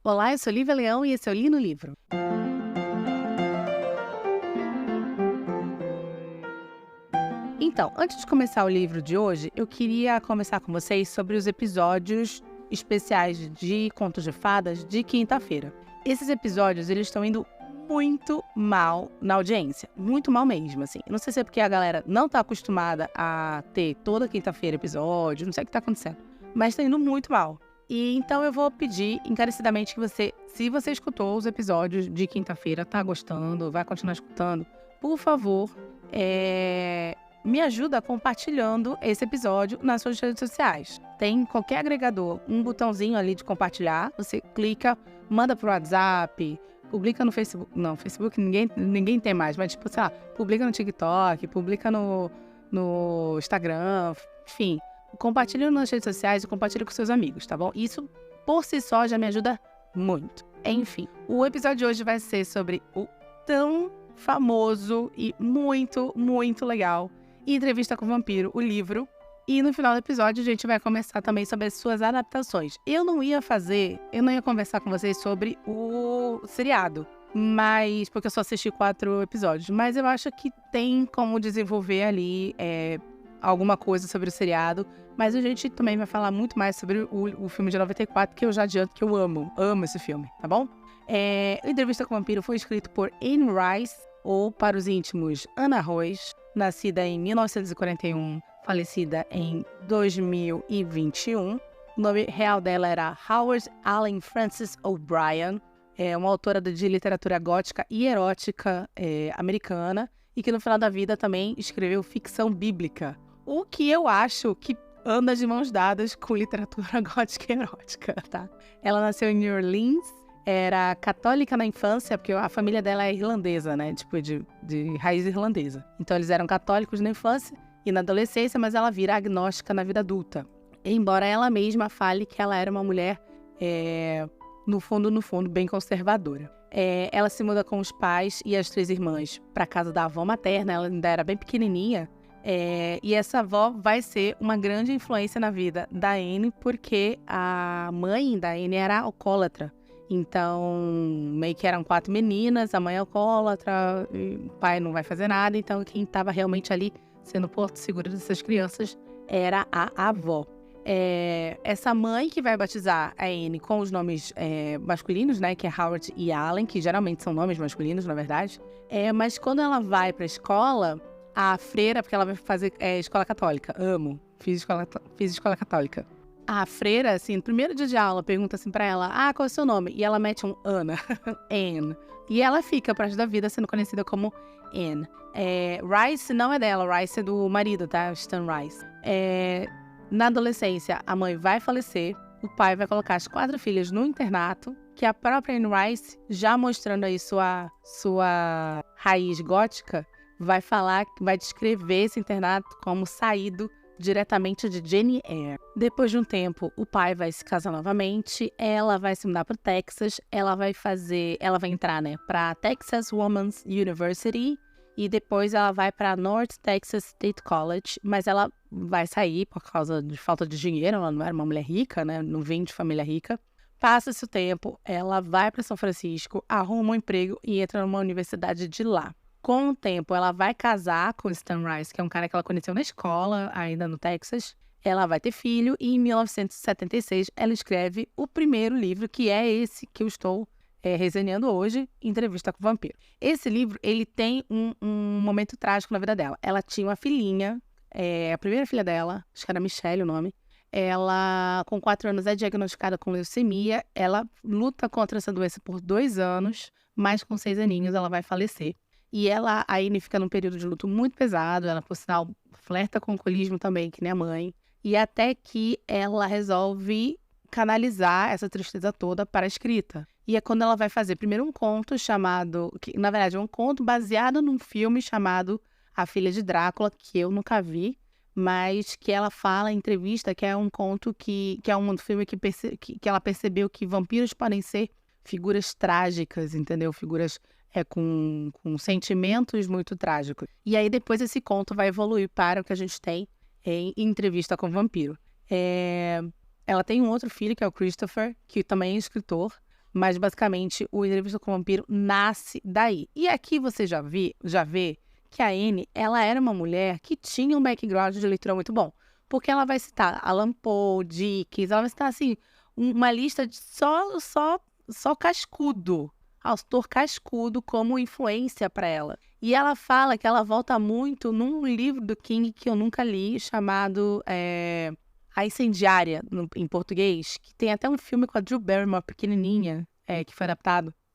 Olá, eu sou Lívia Leão e esse é o Li no Livro. Então, antes de começar o livro de hoje, eu queria conversar com vocês sobre os episódios especiais de Contos de Fadas de quinta-feira. Esses episódios, eles estão indo muito mal na audiência. Muito mal mesmo, assim. Não sei se é porque a galera não tá acostumada a ter toda quinta-feira episódio, não sei o que tá acontecendo. Mas tá indo muito mal. E então eu vou pedir encarecidamente que você, se você escutou os episódios de quinta-feira, tá gostando, vai continuar escutando, por favor, me ajuda compartilhando esse episódio nas suas redes sociais. Tem qualquer agregador, um botãozinho ali de compartilhar, você clica, manda pro WhatsApp, publica no Facebook. Não, Facebook ninguém tem mais, mas tipo, sei lá, publica no TikTok, publica no Instagram, enfim. Compartilhe nas redes sociais e compartilhe com seus amigos, tá bom? Isso, por si só, já me ajuda muito. Enfim, o episódio de hoje vai ser sobre o tão famoso e muito, muito legal Entrevista com o Vampiro, o livro. E no final do episódio a gente vai conversar também sobre as suas adaptações. Eu não ia conversar com vocês sobre o seriado, mas porque eu só assisti 4 episódios. Mas eu acho que tem como desenvolver ali alguma coisa sobre o seriado, mas a gente também vai falar muito mais sobre o filme de 94, que eu já adianto que eu amo esse filme, tá bom? Entrevista com o Vampiro foi escrito por Anne Rice, ou para os íntimos, Ana Royce, nascida em 1941, falecida em 2021. O nome real dela era Howard Allen Frances O'Brien, uma autora de literatura gótica e erótica americana, e que no final da vida também escreveu ficção bíblica. O que eu acho que anda de mãos dadas com literatura gótica e erótica, tá? Ela nasceu em New Orleans, era católica na infância, porque a família dela é irlandesa, né? Tipo, de raiz irlandesa. Então, eles eram católicos na infância e na adolescência, mas ela vira agnóstica na vida adulta. Embora ela mesma fale que ela era uma mulher, no fundo, bem conservadora. Ela se muda com os pais e as 3 irmãs para a casa da avó materna, ela ainda era bem pequenininha. E essa avó vai ser uma grande influência na vida da Anne, porque a mãe da Anne era alcoólatra. Então, meio que eram 4 meninas, a mãe é alcoólatra, o pai não vai fazer nada. Então, quem estava realmente ali sendo porto seguro dessas crianças era a avó. Essa mãe que vai batizar a Anne com os nomes masculinos, né, que é Howard e Allen, que geralmente são nomes masculinos, na verdade. Mas quando ela vai para a escola, a freira, porque ela vai fazer escola católica, fiz escola católica. A freira, assim, no primeiro dia de aula, pergunta assim pra ela, qual é o seu nome? E ela mete um Ana, Anne. E ela fica pro resto da vida sendo conhecida como Anne. Rice não é dela, Rice é do marido, tá? Stan Rice. Na adolescência, a mãe vai falecer, o pai vai colocar as 4 filhas no internato, que a própria Anne Rice, já mostrando aí sua raiz gótica, vai descrever esse internato como saído diretamente de Jane Eyre. Depois de um tempo, o pai vai se casar novamente, ela vai se mudar para o Texas, ela vai entrar, né, para Texas Women's University, e depois ela vai para North Texas State College, mas ela vai sair por causa de falta de dinheiro, ela não era uma mulher rica, né, não vem de família rica. Passa-se o tempo, ela vai para São Francisco, arruma um emprego e entra numa universidade de lá. Com o tempo, ela vai casar com Stan Rice, que é um cara que ela conheceu na escola, ainda no Texas. Ela vai ter filho e em 1976 ela escreve o primeiro livro, que é esse que eu estou resenhando hoje, Entrevista com o Vampiro. Esse livro, ele tem um momento trágico na vida dela. Ela tinha uma filhinha, a primeira filha dela, acho que era Michelle o nome. Ela, com 4 anos, é diagnosticada com leucemia. Ela luta contra essa doença por 2 anos, mas com 6 aninhos ela vai falecer. E ela, a Anne, fica num período de luto muito pesado, ela, por sinal, flerta com o alcoolismo também, que nem a mãe. E até que ela resolve canalizar essa tristeza toda para a escrita. E é quando ela vai fazer primeiro um conto chamado, que na verdade é um conto baseado num filme chamado A Filha de Drácula, que eu nunca vi, mas que ela fala em entrevista que é um conto que é um filme que ela percebeu que vampiros podem ser figuras trágicas, entendeu? Figuras com sentimentos muito trágicos. E aí depois esse conto vai evoluir para o que a gente tem em Entrevista com o Vampiro. Ela tem um outro filho, que é o Christopher, que também é escritor, Mas, basicamente, o Entrevista com o Vampiro nasce daí. E aqui você já vê que a Anne, ela era uma mulher que tinha um background de leitura muito bom. Porque ela vai citar Allan Poe, Dickens, ela vai citar, assim, uma lista de só cascudo. Autor cascudo como influência para ela. E ela fala que ela volta muito num livro do King que eu nunca li, chamado A Incendiária, em português, que tem até um filme com a Drew Barrymore, pequenininha, que foi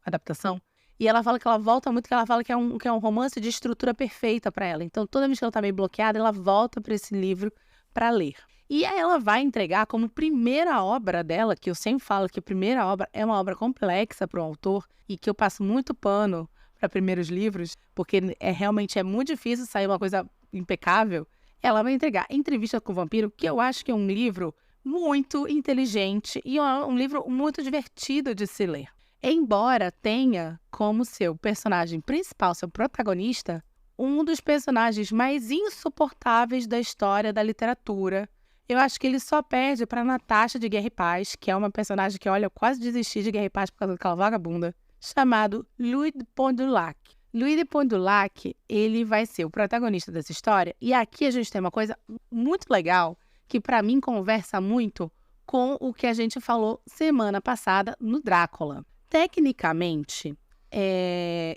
adaptação. E ela fala que ela volta muito, que ela fala que é um romance de estrutura perfeita para ela. Então, toda vez que ela tá meio bloqueada, ela volta para esse livro para ler. E aí ela vai entregar como primeira obra dela, que eu sempre falo que a primeira obra é uma obra complexa para o autor e que eu passo muito pano para primeiros livros, porque realmente é muito difícil sair uma coisa impecável. Ela vai entregar Entrevista com o Vampiro, que eu acho que é um livro muito inteligente e um livro muito divertido de se ler. Embora tenha como seu personagem principal, seu protagonista, um dos personagens mais insuportáveis da história da literatura. Eu acho que ele só perde para Natasha de Guerra e Paz, que é uma personagem que, olha, eu quase desisti de Guerra e Paz por causa daquela vagabunda, chamado Louis de Pontdulac. Louis de Pontdulac, ele vai ser o protagonista dessa história, e aqui a gente tem uma coisa muito legal, que para mim conversa muito com o que a gente falou semana passada no Drácula. Tecnicamente,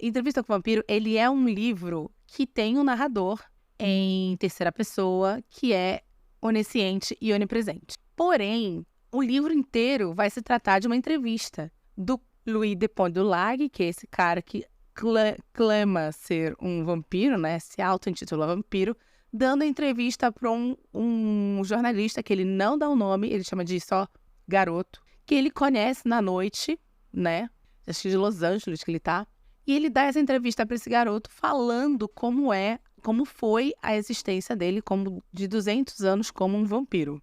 Entrevista com o Vampiro, ele é um livro que tem um narrador em terceira pessoa, que é onisciente e onipresente. Porém, o livro inteiro vai se tratar de uma entrevista do Louis de Pontdulac, que é esse cara que clama ser um vampiro, né? Se auto-intitula vampiro, dando entrevista para um jornalista que ele não dá o nome, ele chama de só garoto, que ele conhece na noite, né? Acho que de Los Angeles que ele tá. E ele dá essa entrevista para esse garoto falando como foi a existência dele de 200 anos como um vampiro.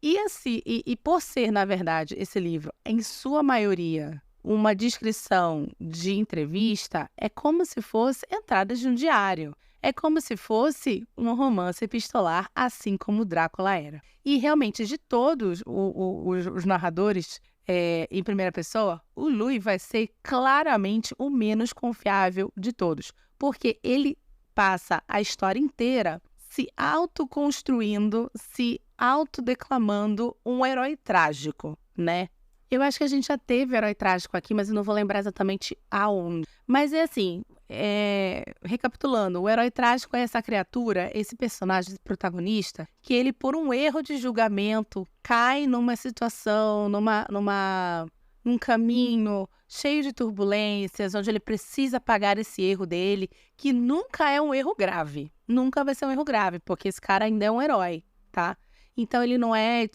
E por ser, na verdade, esse livro, em sua maioria, uma descrição de entrevista, é como se fosse entradas de um diário. É como se fosse um romance epistolar, assim como Drácula era. E realmente, de todos os narradores em primeira pessoa, o Louis vai ser claramente o menos confiável de todos, porque ele passa a história inteira se autoconstruindo, se autodeclamando um herói trágico, né? Eu acho que a gente já teve herói trágico aqui, mas eu não vou lembrar exatamente aonde. Mas é assim, recapitulando, o herói trágico é essa criatura, esse personagem, esse protagonista, que ele, por um erro de julgamento, cai numa situação, num caminho cheio de turbulências, onde ele precisa pagar esse erro dele, que nunca é um erro grave. Nunca vai ser um erro grave, porque esse cara ainda é um herói, tá? Então ele não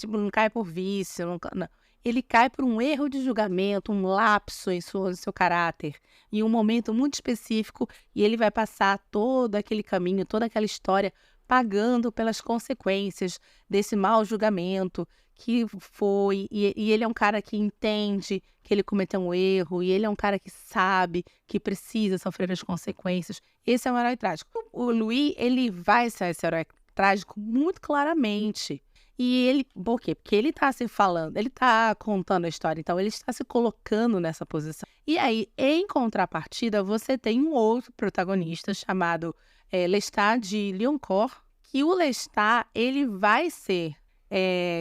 não cai por vício, não. Ele cai por um erro de julgamento, um lapso em seu caráter, em um momento muito específico, e ele vai passar todo aquele caminho, toda aquela história, pagando pelas consequências desse mau julgamento que foi. E ele é um cara que entende que ele cometeu um erro, e ele é um cara que sabe que precisa sofrer as consequências. Esse é um herói trágico. O Louis, ele vai ser esse herói trágico muito claramente. E ele, por quê? Porque ele tá se falando, ele tá contando a história, então ele está se colocando nessa posição. E aí, em contrapartida, você tem um outro protagonista chamado Lestat de Lioncourt, que o Lestat, ele vai ser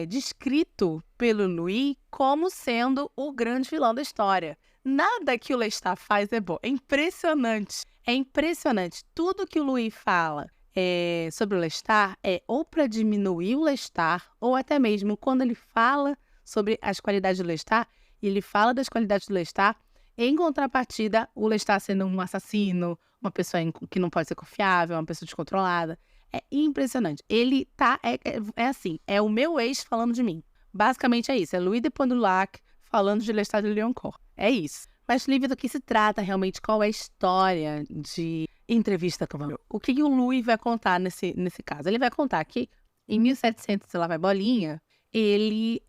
descrito pelo Louis como sendo o grande vilão da história. Nada que o Lestat faz é bom. É impressionante. É impressionante. Tudo que o Louis fala sobre o Lestat ou para diminuir o Lestat, ou até mesmo quando ele fala sobre as qualidades do Lestat, ele fala das qualidades do Lestat, em contrapartida, o Lestat sendo um assassino, uma pessoa que não pode ser confiável, uma pessoa descontrolada. É impressionante. Ele tá, assim, é o meu ex falando de mim. Basicamente é isso, é Louis de Pontdulac falando de Lestat de Lioncourt. É isso. Mas, Lívia, do que se trata realmente? Qual é a história de Entrevista com o Vampiro? O que o Louis vai contar nesse caso? Ele vai contar que em 1700, sei lá, vai bolinha, ele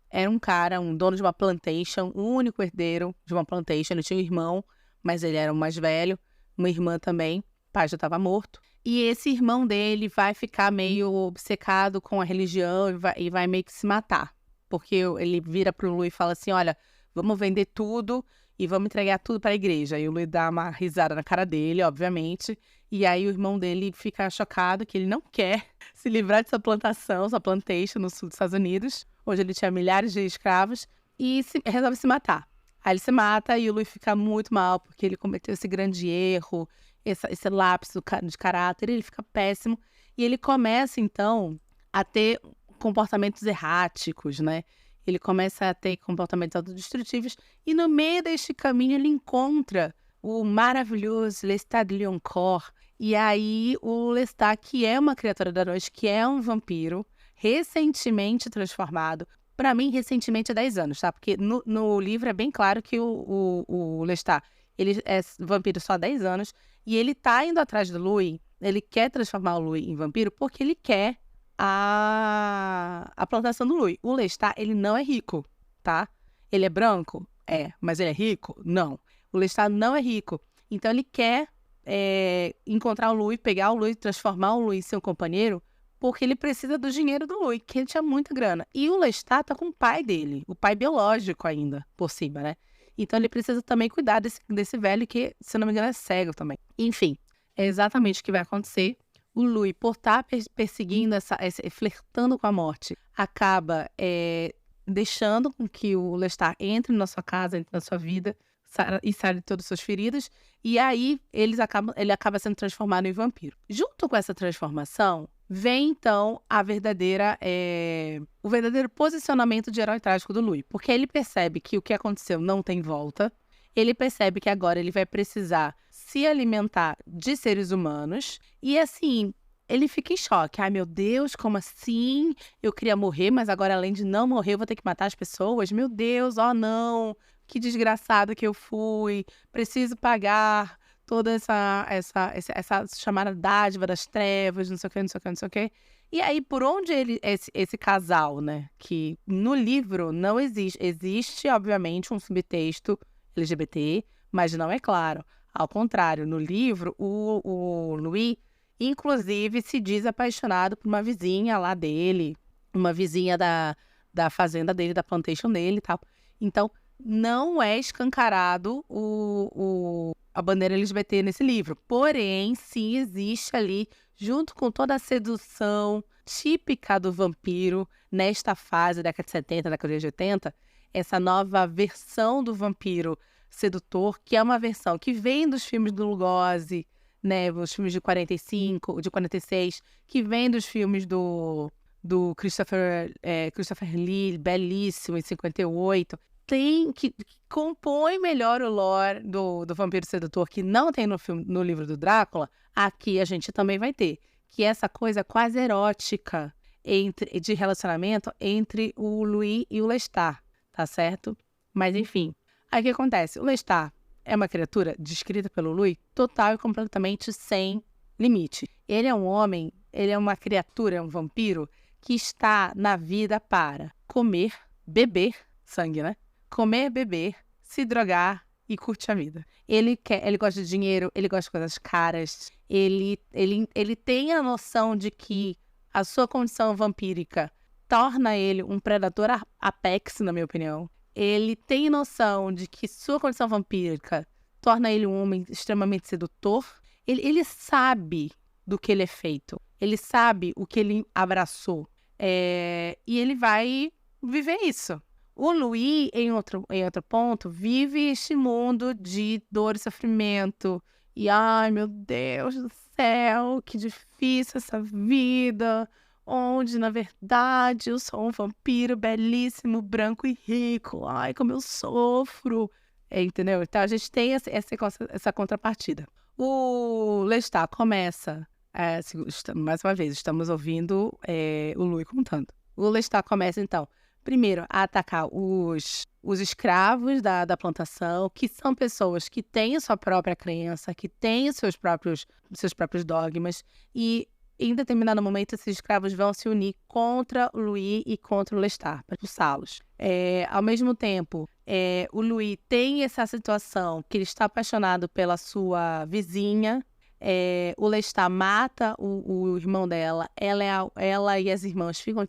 era um cara, um dono de uma plantation, o único herdeiro de uma plantation. Ele tinha um irmão, mas ele era o mais velho, uma irmã também, o pai já estava morto. E esse irmão dele vai ficar meio obcecado com a religião e vai meio que se matar. Porque ele vira pro Louis e fala assim, olha, vamos vender tudo e vamos entregar tudo para a igreja. E o Louis dá uma risada na cara dele, obviamente. E aí o irmão dele fica chocado que ele não quer se livrar dessa plantação, essa plantation no sul dos Estados Unidos, onde ele tinha milhares de escravos, e resolve se matar. Aí ele se mata e o Louis fica muito mal, porque ele cometeu esse grande erro, esse lapso de caráter, ele fica péssimo. E ele começa, então, a ter comportamentos erráticos, né? Ele começa a ter comportamentos autodestrutivos e no meio deste caminho ele encontra o maravilhoso Lestat de Lioncourt. E aí o Lestat, que é uma criatura da noite, que é um vampiro, recentemente transformado. Para mim, recentemente é 10 anos, tá? Porque no livro é bem claro que o Lestat, ele é vampiro só há 10 anos e ele tá indo atrás do Louis, ele quer transformar o Louis em vampiro porque ele quer a plantação do Louis. O Lestat, ele não é rico, tá? Ele é branco? É. Mas ele é rico? Não. O Lestat não é rico. Então, ele quer encontrar o Louis, pegar o Louis, transformar o Louis em seu companheiro, porque ele precisa do dinheiro do Louis, que ele tinha muita grana. E o Lestat tá com o pai dele, o pai biológico ainda, por cima, né? Então, ele precisa também cuidar desse velho que, se não me engano, é cego também. Enfim, é exatamente o que vai acontecer. O Louis, por estar perseguindo, flertando com a morte, acaba deixando com que o Lestat entre na sua casa, entre na sua vida e sare de todas as suas feridas. E aí ele acaba sendo transformado em vampiro. Junto com essa transformação, vem então o verdadeiro posicionamento de herói trágico do Louis. Porque ele percebe que o que aconteceu não tem volta. Ele percebe que agora ele vai precisar se alimentar de seres humanos. E assim, ele fica em choque. Ai, meu Deus, como assim? Eu queria morrer, mas agora além de não morrer, eu vou ter que matar as pessoas? Meu Deus, oh não, que desgraçado que eu fui. Preciso pagar toda essa chamada dádiva das trevas, não sei o que, não sei o que, não sei o que. E aí, por onde esse casal, né? Que no livro não existe. Existe, obviamente, um subtexto LGBT, mas não é claro. Ao contrário, no livro, o Louis, inclusive, se diz apaixonado por uma vizinha lá dele, uma vizinha da fazenda dele, da plantation dele e tal. Então, não é escancarado a bandeira LGBT nesse livro. Porém, sim, existe ali, junto com toda a sedução típica do vampiro, nesta fase, década de 70, década de 80, essa nova versão do vampiro sedutor, que é uma versão que vem dos filmes do Lugosi, né, os filmes de 45, de 46, que vem dos filmes do Christopher Lee, belíssimo, em 58, que compõe melhor o lore do vampiro sedutor, que não tem no livro do Drácula. Aqui a gente também vai ter, que é essa coisa quase erótica de relacionamento entre o Louis e o Lestat, tá certo? Mas enfim, aí o que acontece? O Lestat é uma criatura descrita pelo Louis total e completamente sem limite. Ele é um homem, ele é uma criatura, é um vampiro que está na vida para comer, beber sangue, né? Comer, beber, se drogar e curtir a vida. Ele gosta de dinheiro, ele gosta de coisas caras, ele tem a noção de que a sua condição vampírica torna ele um predador apex, na minha opinião. Ele tem noção de que sua condição vampírica torna ele um homem extremamente sedutor. Ele sabe do que ele é feito. Ele sabe o que ele abraçou. E ele vai viver isso. O Louis, em outro ponto, vive este mundo de dor e sofrimento. E, ai, meu Deus do céu, que difícil essa vida, onde, na verdade, eu sou um vampiro belíssimo, branco e rico. Ai, como eu sofro. Entendeu? Então, a gente tem essa contrapartida. O Lestat começa, mais uma vez, estamos ouvindo o Louis contando. O Lestat começa, então, primeiro, a atacar os escravos da plantação, que são pessoas que têm a sua própria crença, que têm os seus próprios dogmas, e em determinado momento esses escravos vão se unir contra o Louis e contra o Lestat, para expulsá-los. Ao mesmo tempo, o Louis tem essa situação que ele está apaixonado pela sua vizinha, O Lestat mata o irmão dela, ela e as irmãs ficam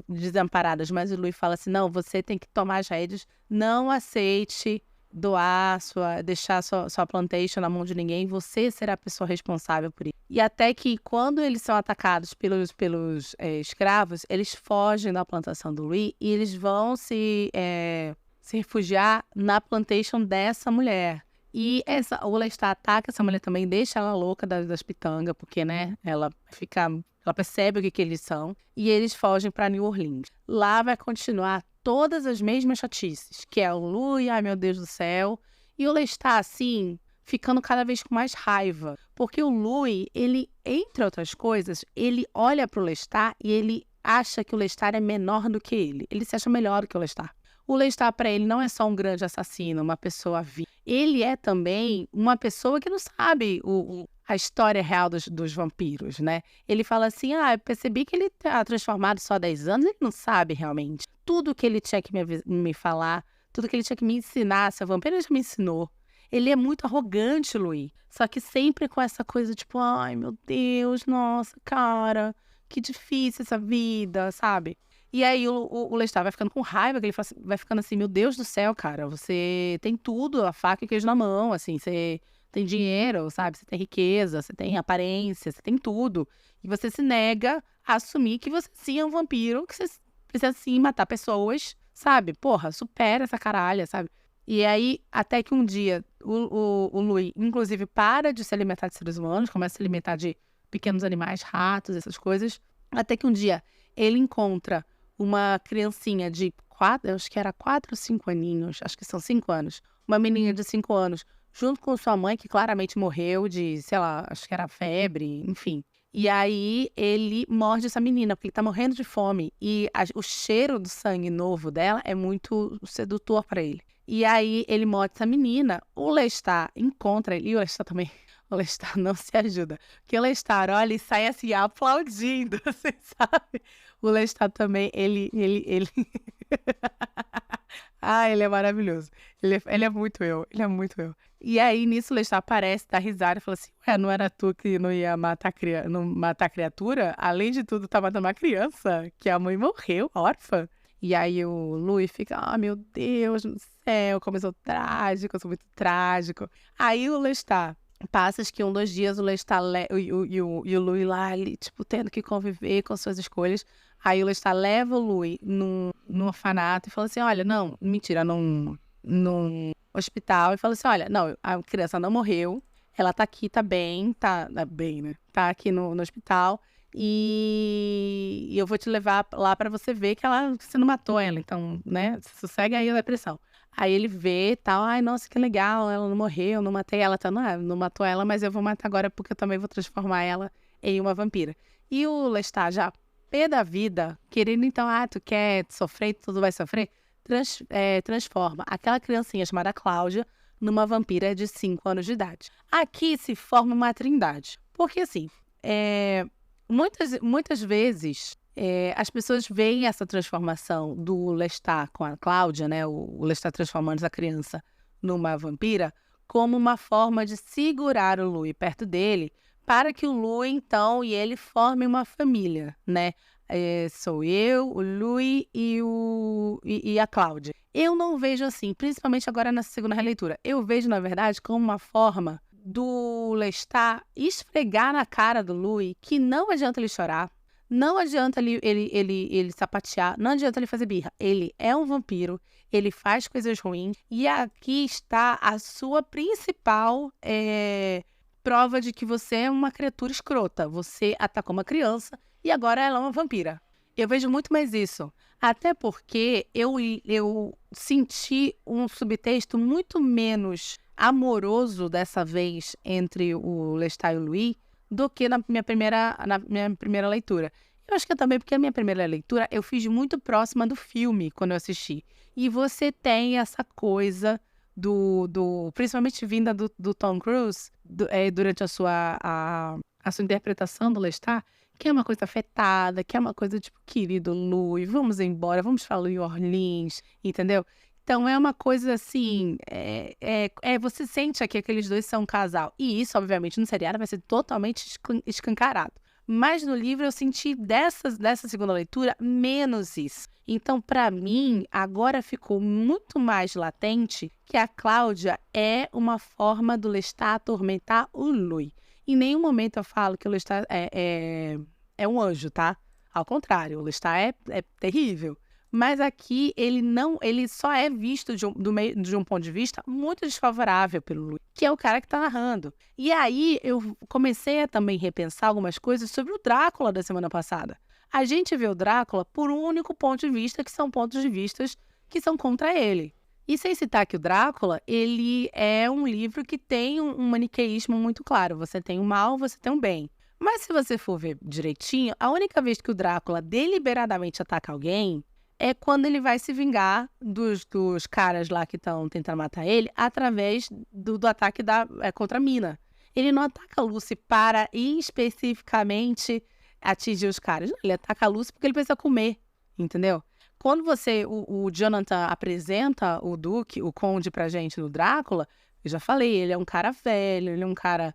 desamparadas, mas o Louis fala assim, não, você tem que tomar as rédeas, não aceite deixar sua plantation na mão de ninguém, você será a pessoa responsável por isso. E até que quando eles são atacados pelos escravos, eles fogem da plantação do Louis e eles vão se refugiar na plantation dessa mulher. E o Lestat ataca essa mulher também, deixa ela louca das pitangas, porque, né, ela percebe o que eles são, e eles fogem para New Orleans. Lá vai continuar todas as mesmas chatices, que é o Louis, ai meu Deus do céu, e o Lestat, assim, ficando cada vez com mais raiva, porque o Louis, ele, entre outras coisas, ele olha pro Lestat e ele acha que o Lestat é menor do que ele se acha melhor do que o Lestat. O Lestat, para ele, não é só um grande assassino, uma pessoa viva. Ele é também uma pessoa que não sabe a história real dos vampiros, né? Ele fala assim, eu percebi que ele tá transformado só há 10 anos, ele não sabe realmente. Tudo que ele tinha que me falar, tudo que ele tinha que me ensinar, seu vampiro, ele já me ensinou. Ele é muito arrogante, Louis. Só que sempre com essa coisa, tipo, ai, meu Deus, nossa, cara, que difícil essa vida, sabe? E aí o Lestat vai ficando com raiva, que ele vai ficando assim, meu Deus do céu, cara, você tem tudo, a faca e o queijo na mão, assim, você tem dinheiro, sabe? Você tem riqueza, você tem aparência, você tem tudo. E você se nega a assumir que você sim é um vampiro, que você precisa sim matar pessoas, sabe? Porra, supera essa caralha, sabe? E aí, até que um dia, o Louis, inclusive, para de se alimentar de seres humanos, começa a se alimentar de pequenos animais, ratos, essas coisas. Até que um dia, ele encontra uma criancinha de 4, acho que era 4 ou 5 aninhos, acho que são 5 anos. Uma menina de 5 anos, junto com sua mãe, que claramente morreu de, sei lá, acho que era febre, enfim. E aí ele morde essa menina, porque ele tá morrendo de fome. E o cheiro do sangue novo dela é muito sedutor para ele. E aí ele morde essa menina, o Lestat encontra ele, e o Lestat também, o Lestat não se ajuda. Porque o Lestat, olha, e sai assim aplaudindo, você sabe? O Lestat também, ele... ele é maravilhoso. Ele é muito eu, ele é muito eu. E aí, nisso, o Lestat aparece, dá risada e fala assim, não era tu que não ia não matar a criatura? Além de tudo, tá matando uma criança, que a mãe morreu, órfã. E aí o Louis fica, meu Deus do céu, começou trágico, eu sou muito trágico. Aí o Lestat... Passa, acho que 1, 2 dias, o Lestat e o Louis lá, ali, tipo, tendo que conviver com suas escolhas. Aí o Lestat leva o Louis num orfanato e fala assim, olha, não, mentira, num hospital. E fala assim, olha, não, a criança não morreu, ela tá aqui, tá bem, né? Tá aqui no hospital e eu vou te levar lá pra você ver que você não matou ela. Então, né, sossega aí a depressão. Aí ele vê e tal, ai, nossa, que legal, ela não morreu, não matei ela, tá, não matou ela, mas eu vou matar agora porque eu também vou transformar ela em uma vampira. E o Lestat já pé da vida, querendo então, tu quer sofrer, tudo vai sofrer, transforma aquela criancinha chamada Cláudia numa vampira de 5 anos de idade. Aqui se forma uma trindade, porque assim, muitas vezes... as pessoas veem essa transformação do Lestat com a Cláudia, né, o Lestat transformando essa criança numa vampira, como uma forma de segurar o Louis perto dele, para que o Louis, então, e ele formem uma família, né? Sou eu, o Louis e a Cláudia. Eu não vejo assim, principalmente agora nessa segunda releitura. Eu vejo, na verdade, como uma forma do Lestat esfregar na cara do Louis que não adianta ele chorar, não adianta ele sapatear, não adianta ele fazer birra. Ele é um vampiro, ele faz coisas ruins. E aqui está a sua principal prova de que você é uma criatura escrota. Você atacou uma criança e agora ela é uma vampira. Eu vejo muito mais isso. Até porque eu senti um subtexto muito menos amoroso dessa vez entre o Lestat e o Louis do que na minha primeira leitura. Eu acho que é também porque a minha primeira leitura eu fiz muito próxima do filme quando eu assisti. E você tem essa coisa principalmente vinda do Tom Cruise, durante a sua interpretação do Lestat, que é uma coisa afetada, que é uma coisa tipo, querido Louis, vamos embora, vamos para New Orleans, entendeu? Então é uma coisa assim, você sente que aqueles dois são um casal. E isso, obviamente, no seriado vai ser totalmente escancarado. Mas no livro eu senti dessa segunda leitura menos isso. Então, para mim, agora ficou muito mais latente que a Cláudia é uma forma do Lestat atormentar o Louis. Em nenhum momento eu falo que o Lestat é um anjo, tá? Ao contrário, o Lestat é terrível. Mas aqui ele só é visto de um ponto de vista muito desfavorável pelo Louis, que é o cara que está narrando. E aí eu comecei a também repensar algumas coisas sobre o Drácula da semana passada. A gente vê o Drácula por um único ponto de vista, que são pontos de vista que são contra ele. E sem citar que o Drácula, ele é um livro que tem um maniqueísmo muito claro. Você tem o mal, você tem o bem. Mas se você for ver direitinho, a única vez que o Drácula deliberadamente ataca alguém é quando ele vai se vingar dos caras lá que estão tentando matar ele através do ataque contra a Mina. Ele não ataca a Lucy para especificamente atingir os caras. Não, ele ataca a Lucy porque ele precisa comer, entendeu? Quando o Jonathan apresenta o Conde pra gente no Drácula, eu já falei, ele é um cara velho, ele é um cara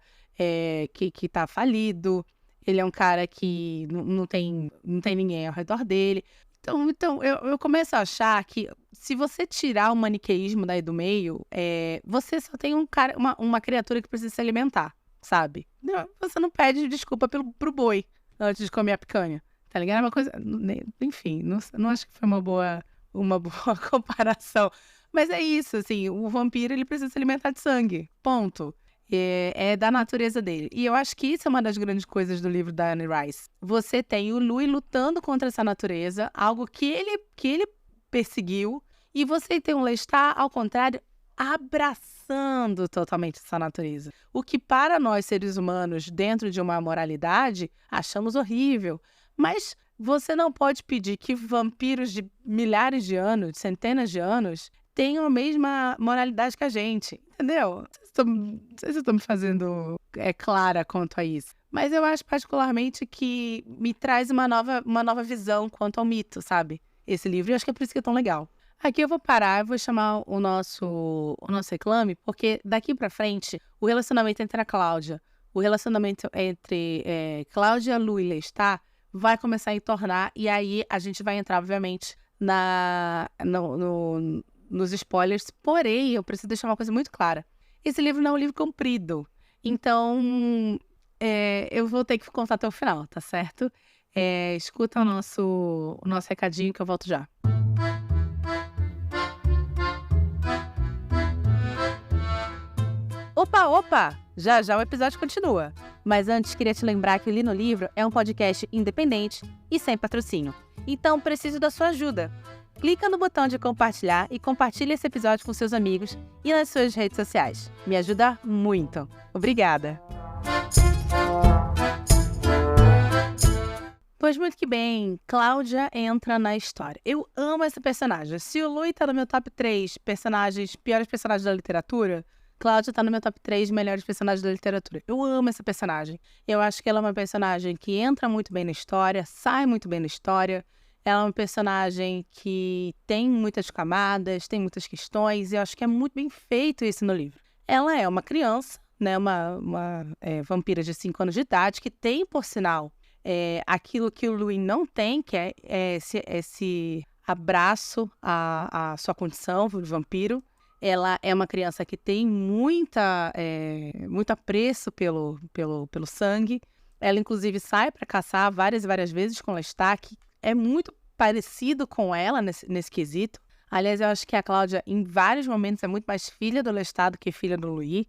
que tá falido, ele é um cara que não tem ninguém ao redor dele. Então eu começo a achar que se você tirar o maniqueísmo daí do meio, você só tem uma criatura que precisa se alimentar, sabe? Você não pede desculpa pro boi antes de comer a picanha, tá ligado? É uma coisa... Enfim, não acho que foi uma boa comparação. Mas é isso, assim, o vampiro ele precisa se alimentar de sangue, ponto. É da natureza dele. E eu acho que isso é uma das grandes coisas do livro da Anne Rice. Você tem o Louis lutando contra essa natureza, algo que ele perseguiu, e você tem o Lestat, ao contrário, abraçando totalmente essa natureza. O que para nós, seres humanos, dentro de uma moralidade, achamos horrível. Mas você não pode pedir que vampiros de milhares de anos, de centenas de anos, tenham a mesma moralidade que a gente, entendeu? Não sei se eu estou me fazendo clara quanto a isso. Mas eu acho particularmente que me traz uma nova visão quanto ao mito, sabe? Esse livro, e acho que é por isso que é tão legal. Aqui eu vou parar, eu vou chamar o nosso reclame, porque daqui pra frente, o relacionamento entre a Cláudia, o relacionamento entre Cláudia, Lu e Lestat vai começar a entornar, e aí a gente vai entrar, obviamente, nos spoilers. Porém, eu preciso deixar uma coisa muito clara. Esse livro não é um livro comprido, então eu vou ter que contar até o final, tá certo? Escuta o nosso recadinho que eu volto já. Opa! Já o episódio continua. Mas antes, queria te lembrar que o Li no Livro é um podcast independente e sem patrocínio. Então, preciso da sua ajuda. Clica no botão de compartilhar e compartilha esse episódio com seus amigos e nas suas redes sociais. Me ajuda muito. Obrigada! Pois muito que bem, Cláudia entra na história. Eu amo essa personagem. Se o Louis tá no meu top 3 piores personagens da literatura, Cláudia tá no meu top 3 melhores personagens da literatura. Eu amo essa personagem. Eu acho que ela é uma personagem que entra muito bem na história, sai muito bem na história. Ela é uma personagem que tem muitas camadas, tem muitas questões, e eu acho que é muito bem feito isso no livro. Ela é uma criança, né, uma vampira de 5 anos de idade, que tem, por sinal, aquilo que o Louis não tem, que é esse abraço à sua condição de vampiro. Ela é uma criança que tem muito apreço pelo sangue. Ela, inclusive, sai para caçar várias e várias vezes com Lestat, que é muito parecido com ela nesse quesito. Aliás, eu acho que a Cláudia, em vários momentos, é muito mais filha do Lestat do que filha do Louis.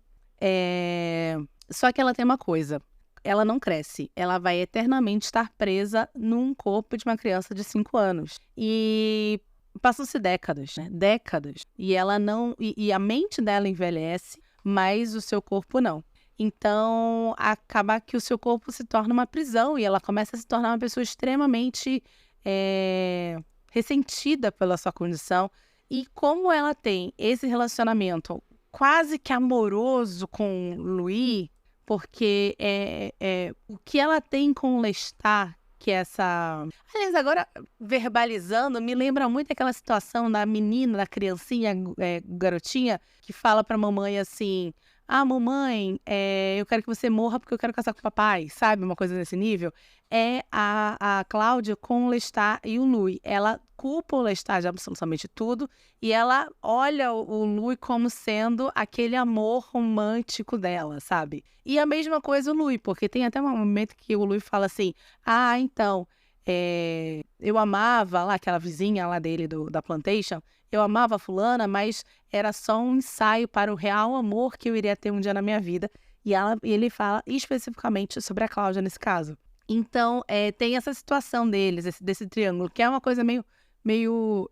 Só que ela tem uma coisa. Ela não cresce. Ela vai eternamente estar presa num corpo de uma criança de 5 anos. E passam-se décadas, né? Décadas. E ela não... E a mente dela envelhece, mas o seu corpo não. Então, acaba que o seu corpo se torna uma prisão e ela começa a se tornar uma pessoa extremamente ressentida pela sua condição. E como ela tem esse relacionamento quase que amoroso com Louis, porque o que ela tem com Lestat, que essa... Aliás, agora, verbalizando, me lembra muito aquela situação da menina, da criancinha, garotinha, que fala pra mamãe assim... Ah, mamãe, eu quero que você morra porque eu quero casar com o papai, sabe? Uma coisa desse nível. É a Cláudia com o Lestat e o Louis. Ela culpa o Lestat de absolutamente tudo e ela olha o Louis como sendo aquele amor romântico dela, sabe? E a mesma coisa o Louis, porque tem até um momento que o Louis fala assim, ah, então, eu amava lá aquela vizinha lá dele da Plantation, eu amava a fulana, mas era só um ensaio para o real amor que eu iria ter um dia na minha vida. E ele fala especificamente sobre a Cláudia nesse caso. Então, tem essa situação deles, desse triângulo, que é uma coisa meio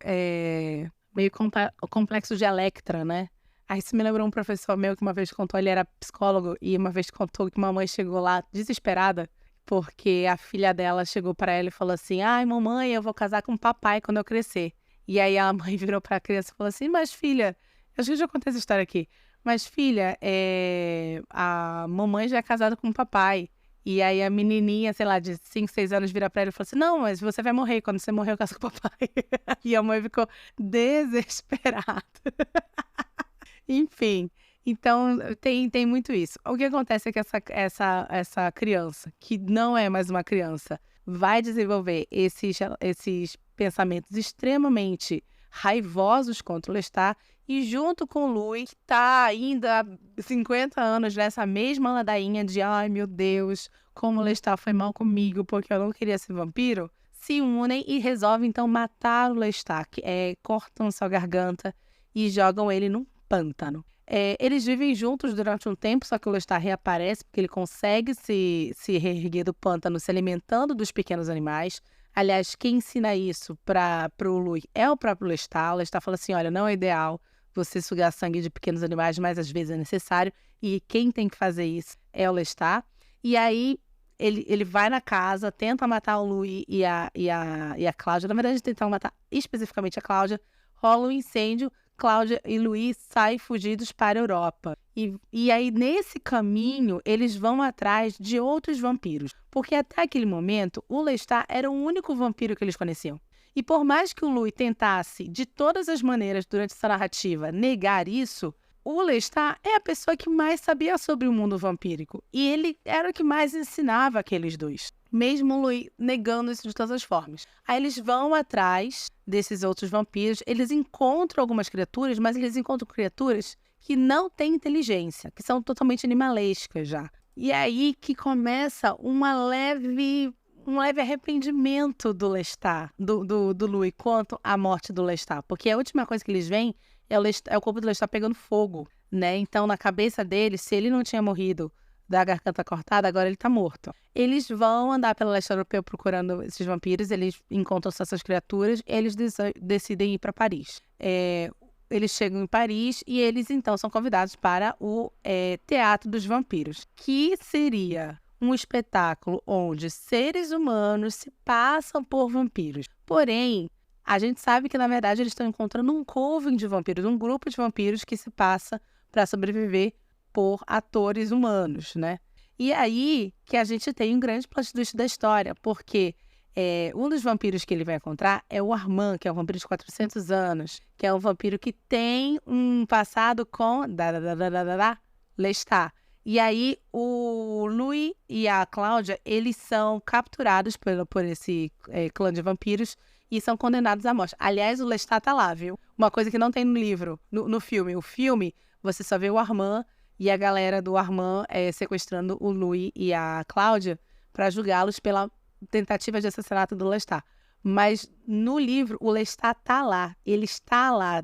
complexo de Electra, né? Aí isso me lembrou um professor meu que uma vez contou, ele era psicólogo, e uma vez contou que uma mãe chegou lá desesperada, porque a filha dela chegou para ela e falou assim, ai, mamãe, eu vou casar com o papai quando eu crescer. E aí a mãe virou para a criança e falou assim, mas filha, acho que eu já contei essa história aqui, mas filha, a mamãe já é casada com o papai. E aí a menininha, sei lá, de 5, 6 anos vira pra ela e fala assim, não, mas você vai morrer, quando você morrer eu caso com o papai. E a mãe ficou desesperada. Enfim, então tem muito isso. O que acontece é que essa criança, que não é mais uma criança, vai desenvolver esses pensamentos extremamente raivosos contra o Lestat, e junto com o Louis, que tá ainda há 50 anos nessa mesma ladainha de ai meu Deus, como o Lestat foi mal comigo porque eu não queria ser vampiro, se unem e resolvem então matar o Lestat, cortam sua garganta e jogam ele num pântano. Eles vivem juntos durante um tempo, só que o Lestat reaparece porque ele consegue se reerguer do pântano se alimentando dos pequenos animais. Aliás, quem ensina isso para o Louis é o próprio Lestat. O Lestat fala assim, olha, não é ideal você sugar sangue de pequenos animais, mas às vezes é necessário. E quem tem que fazer isso é o Lestat. E aí ele vai na casa, tenta matar o Louis e a Cláudia. Na verdade, tenta matar especificamente a Cláudia. Rola um incêndio, Cláudia e Louis saem fugidos para a Europa. E aí, nesse caminho, eles vão atrás de outros vampiros. Porque até aquele momento, o Lestat era o único vampiro que eles conheciam. E por mais que o Louis tentasse, de todas as maneiras, durante essa narrativa, negar isso, o Lestat é a pessoa que mais sabia sobre o mundo vampírico. E ele era o que mais ensinava aqueles dois. Mesmo o Louis negando isso de todas as formas. Aí eles vão atrás desses outros vampiros, eles encontram algumas criaturas, mas eles encontram criaturas que não têm inteligência, que são totalmente animalescas já. E é aí que começa um leve arrependimento do Lestat, do Louis, quanto à morte do Lestat. Porque a última coisa que eles veem é o corpo do Lestat pegando fogo, né? Então, na cabeça deles, se ele não tinha morrido da garganta cortada, agora ele tá morto. Eles vão andar pelo leste europeu procurando esses vampiros, eles encontram essas criaturas e eles decidem ir para Paris. Eles chegam em Paris e eles, então, são convidados para o Teatro dos Vampiros, que seria um espetáculo onde seres humanos se passam por vampiros. Porém, a gente sabe que, na verdade, eles estão encontrando um coven de vampiros, um grupo de vampiros que se passa para sobreviver por atores humanos, né? E aí que a gente tem um grande plot twist da história, porque um dos vampiros que ele vai encontrar é o Armand, que é um vampiro de 400 anos, que é um vampiro que tem um passado com Lestat. E aí o Louis e a Cláudia, eles são capturados por esse clã de vampiros e são condenados à morte. Aliás, o Lestat tá lá, viu? Uma coisa que não tem no livro, no filme. O filme, você só vê o Armand e a galera do Armand sequestrando o Louis e a Cláudia para julgá-los pela tentativa de assassinato do Lestat. Mas no livro, o Lestat tá lá. Ele está lá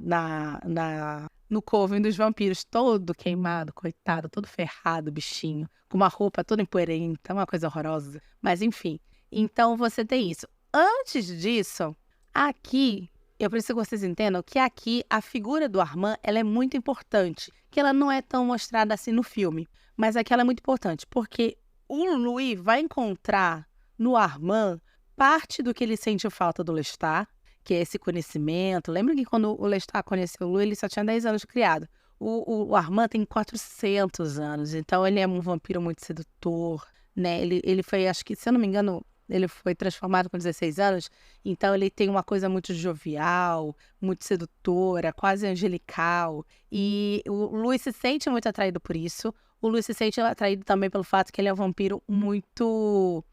no coven dos vampiros, todo queimado, coitado, todo ferrado, bichinho, com uma roupa toda empoeirenta, uma coisa horrorosa. Mas enfim, então você tem isso. Antes disso, aqui, eu preciso que vocês entendam que aqui a figura do Armand, ela é muito importante, que ela não é tão mostrada assim no filme, mas aqui ela é muito importante, porque o Louis vai encontrar no Armand parte do que ele sente falta do Lestat, que é esse conhecimento. Lembra que quando o Lestat conheceu o Louis, ele só tinha 10 anos de criado. O Armand tem 400 anos, então ele é um vampiro muito sedutor, né? Ele foi, acho que, se eu não me engano, ele foi transformado com 16 anos, então ele tem uma coisa muito jovial, muito sedutora, quase angelical. E o Louis se sente muito atraído por isso. O Louis se sente atraído também pelo fato que ele é um vampiro muito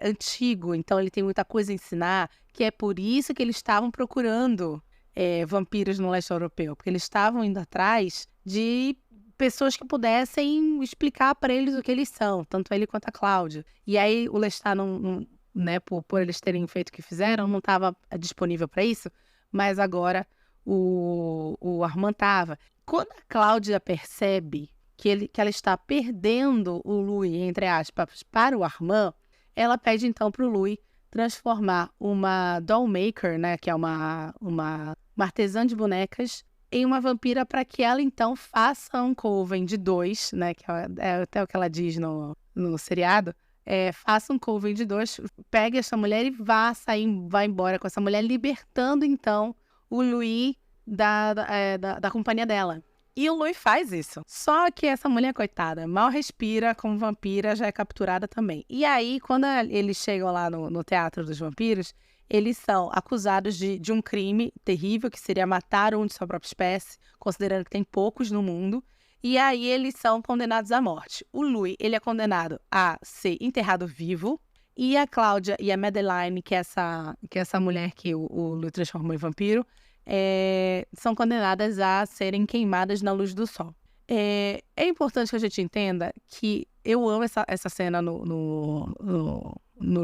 antigo, então ele tem muita coisa a ensinar, que é por isso que eles estavam procurando vampiros no leste europeu, porque eles estavam indo atrás de pessoas que pudessem explicar para eles o que eles são, tanto ele quanto a Cláudia. E aí o Lestat, né, por eles terem feito o que fizeram, não estava disponível para isso, mas agora o Armand estava. Quando a Cláudia percebe que ela está perdendo o Louis, entre aspas, para o Armand, ela pede então para o Louis transformar uma dollmaker, né, que é uma artesã de bonecas, em uma vampira para que ela então faça um coven de 2, né, que é até o que ela diz no seriado, faça um coven de 2, pegue essa mulher e vá embora com essa mulher, libertando então o Louis da companhia dela. E o Louis faz isso. Só que essa mulher, coitada, mal respira, como vampira, já é capturada também. E aí, quando eles chegam lá no Teatro dos Vampiros, eles são acusados de um crime terrível, que seria matar um de sua própria espécie, considerando que tem poucos no mundo. E aí, eles são condenados à morte. O Louis, ele é condenado a ser enterrado vivo. E a Cláudia e a Madeleine, que é essa mulher que o Louis transformou em vampiro, são condenadas a serem queimadas na luz do sol. É importante que a gente entenda que eu amo essa cena no